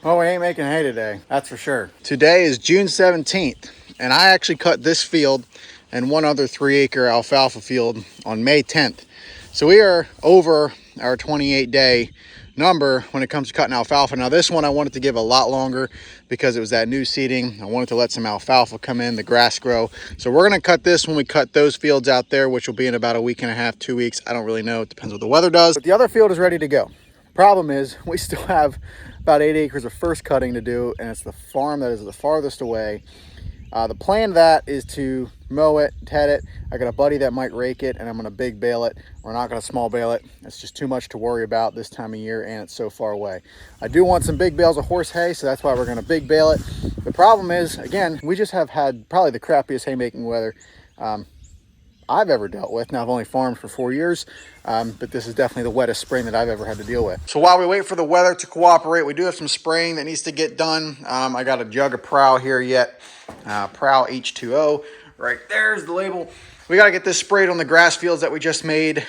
Well, we ain't making hay today, that's for sure. Today is June 17th, and I actually cut this field and one other 3-acre alfalfa field on May 10th. So we are over our 28-day number when it comes to cutting alfalfa. Now this one I wanted to give a lot longer because it was that new seeding. I wanted to let some alfalfa come in, the grass grow. So we're gonna cut this when we cut those fields out there, which will be in about a week and a half, 2 weeks. I don't really know, it depends what the weather does. But the other field is ready to go. Problem is, we still have about 8 acres of first cutting to do, and it's the farm that is the farthest away. The plan that is to mow it, ted it. I got a buddy that might rake it, and I'm gonna big bale it. We're not gonna small bale it. It's just too much to worry about this time of year, and it's so far away. I do want some big bales of horse hay, so that's why we're gonna big bale it. The problem is, again, we just have had probably the crappiest haymaking weather I've ever dealt with. Now I've only farmed for 4 years, but this is definitely the wettest spring that I've ever had to deal with. So while we wait for the weather to cooperate, we do have some spraying that needs to get done. I got a jug of Prowl here yet. Prowl H2O, right there's the label. We got to get this sprayed on the grass fields that we just made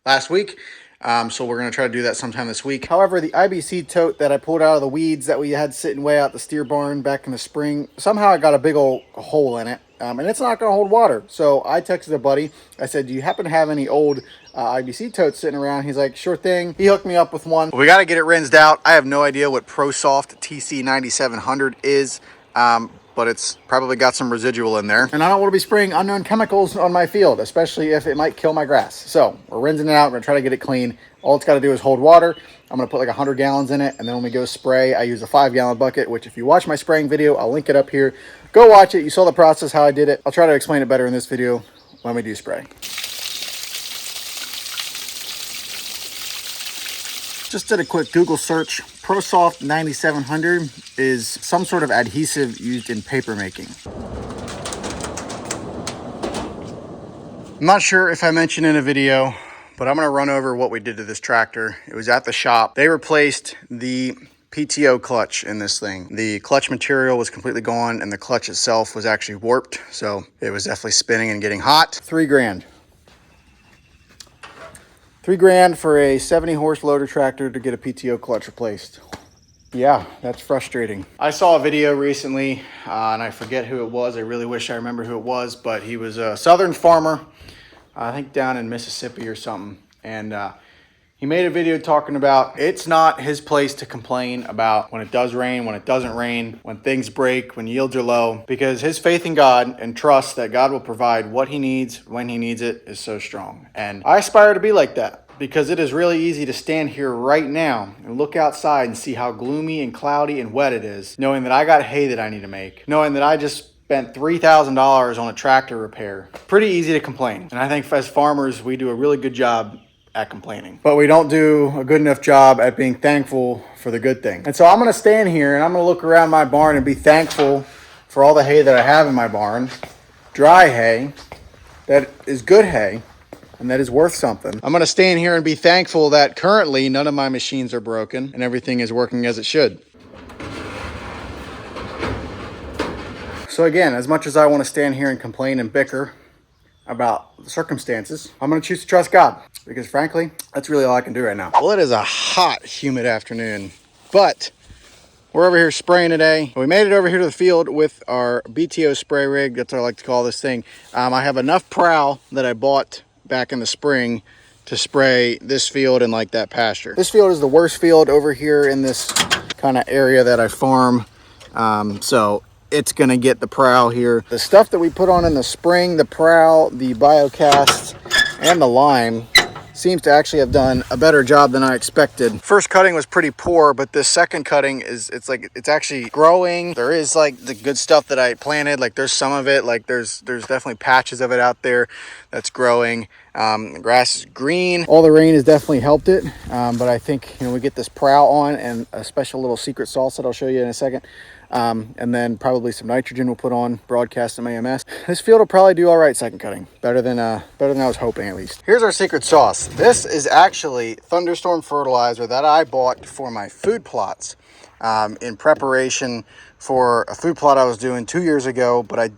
last week. So we're going to try to do that sometime this week. However, the IBC tote that I pulled out of the weeds that we had sitting way out the steer barn back in the spring, somehow I got a big old hole in it. And it's not going to hold water. So I texted a buddy. I said, do you happen to have any old IBC totes sitting around? He's like, sure thing. He hooked me up with one. We got to get it rinsed out. I have no idea what ProSoft TC9700 is. But it's probably got some residual in there. And I don't want to be spraying unknown chemicals on my field, especially if it might kill my grass. So we're rinsing it out. We're gonna try to get it clean. All it's got to do is hold water. I'm gonna put like 100 gallons in it. And then when we go spray, I use a 5-gallon bucket, which if you watch my spraying video, I'll link it up here. Go watch it. You saw the process, how I did it. I'll try to explain it better in this video when we do spray. Just did a quick Google search. ProSoft 9700 is some sort of adhesive used in paper making. I'm not sure if I mentioned in a video, but I'm gonna run over what we did to this tractor. It was at the shop. They replaced the PTO clutch in this thing. The clutch material was completely gone and the clutch itself was actually warped. So it was definitely spinning and getting hot. $3 grand. $3 grand for a 70 horse loader tractor to get a PTO clutch replaced. Yeah, that's frustrating. I saw a video recently and I forget who it was. I really wish I remember who it was, but he was a southern farmer, I think down in Mississippi or something. And he made a video talking about it's not his place to complain about when it does rain, when it doesn't rain, when things break, when yields are low, because his faith in God and trust that God will provide what he needs when he needs it is so strong. And I aspire to be like that, because it is really easy to stand here right now and look outside and see how gloomy and cloudy and wet it is, knowing that I got hay that I need to make, knowing that I just spent $3,000 on a tractor repair. Pretty easy to complain. And I think as farmers, we do a really good job at complaining, but we don't do a good enough job at being thankful for the good thing. And so I'm going to stand here and I'm going to look around my barn and be thankful for all the hay that I have in my barn, dry hay that is good hay and that is worth something. I'm going to stand here and be thankful that currently none of my machines are broken and everything is working as it should. So again, as much as I want to stand here and complain and bicker about the circumstances, I'm going to choose to trust God, because frankly, that's really all I can do right now. Well, it is a hot, humid afternoon, but we're over here spraying today. We made it over here to the field with our BTO spray rig. That's what I like to call this thing. I have enough Prowl that I bought back in the spring to spray this field and like that pasture. This field is the worst field over here in this kind of area that I farm. So it's gonna get the Prowl here. The stuff that we put on in the spring, the Prowl, the Biocast, and the lime seems to actually have done a better job than I expected. First cutting was pretty poor, but this second cutting it's actually growing. There is like the good stuff that I planted, like there's some of it, like there's definitely patches of it out there that's growing. The grass is green. All the rain has definitely helped it, but I think, we get this Prowl on and a special little secret sauce that I'll show you in a second. And then probably some nitrogen we'll put on, broadcast some AMS. This field will probably do all right second cutting, better than I was hoping at least. Here's our secret sauce. This is actually thunderstorm fertilizer that I bought for my food plots in preparation for a food plot I was doing 2 years ago, but I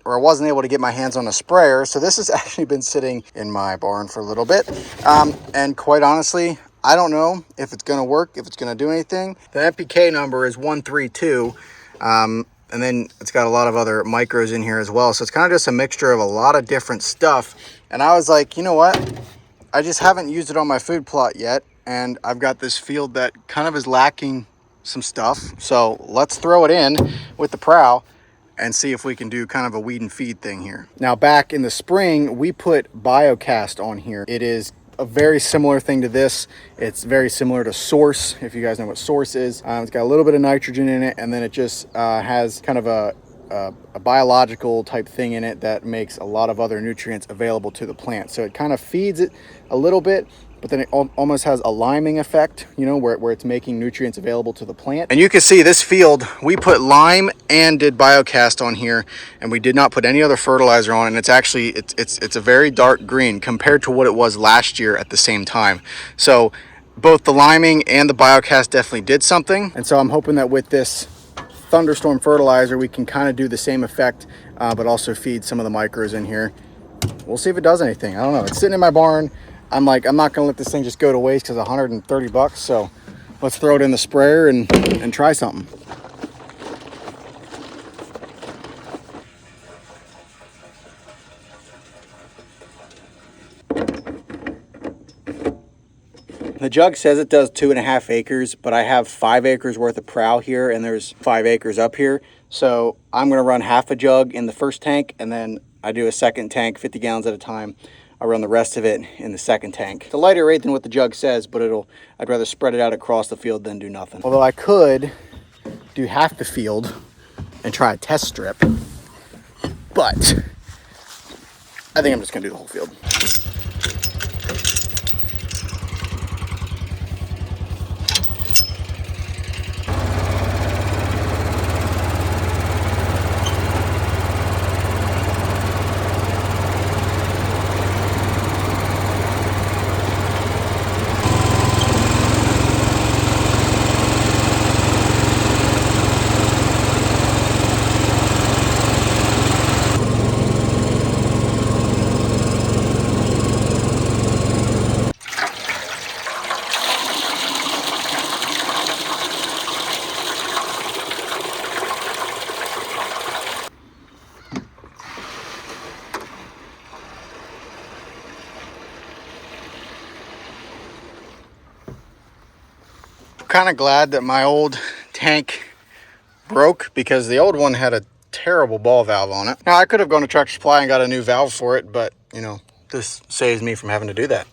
wasn't able to get my hands on a sprayer. So this has actually been sitting in my barn for a little bit. And quite honestly, I don't know if it's going to work, if it's going to do anything. The NPK number is 132. And then it's got a lot of other micros in here as well. So it's kind of just a mixture of a lot of different stuff. And I was like, you know what? I just haven't used it on my food plot yet. And I've got this field that kind of is lacking some stuff. So let's throw it in with the prow and see if we can do kind of a weed and feed thing here. Now, back in the spring, we put Biocast on here. It is a very similar thing to this. It's very similar to Source, if you guys know what Source is. It's got a little bit of nitrogen in it, and then it just has kind of a biological type thing in it that makes a lot of other nutrients available to the plant. So it kind of feeds it a little bit, but then it almost has a liming effect, you know, where it's making nutrients available to the plant. And you can see this field, we put lime and did Biocast on here, and we did not put any other fertilizer on. And it's actually, it's a very dark green compared to what it was last year at the same time. So both the liming and the Biocast definitely did something. And so I'm hoping that with this thunderstorm fertilizer, we can kind of do the same effect, but also feed some of the micros in here. We'll see if it does anything. I don't know. It's sitting in my barn. I'm like, I'm not gonna let this thing just go to waste because 130 bucks. So let's throw it in the sprayer and try something. The jug says it does 2.5 acres, but I have 5 acres worth of prow here, and there's 5 acres up here. So I'm gonna run half a jug in the first tank, and then I do a second tank, 50 gallons at a time. I run the rest of it in the second tank. It's a lighter rate than what the jug says, but I'd rather spread it out across the field than do nothing. Although I could do half the field and try a test strip, but I think I'm just gonna do the whole field. Kind of glad that my old tank broke because the old one had a terrible ball valve on it. Now I could have gone to Tractor Supply and got a new valve for it, but you know, this saves me from having to do that.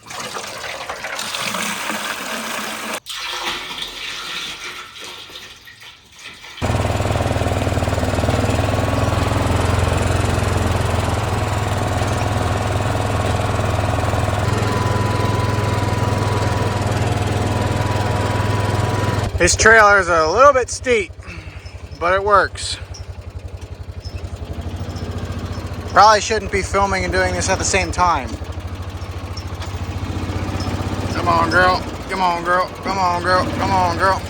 This trailer is a little bit steep, but it works. Probably shouldn't be filming and doing this at the same time. Come on, girl. Come on, girl. Come on, girl. Come on, girl.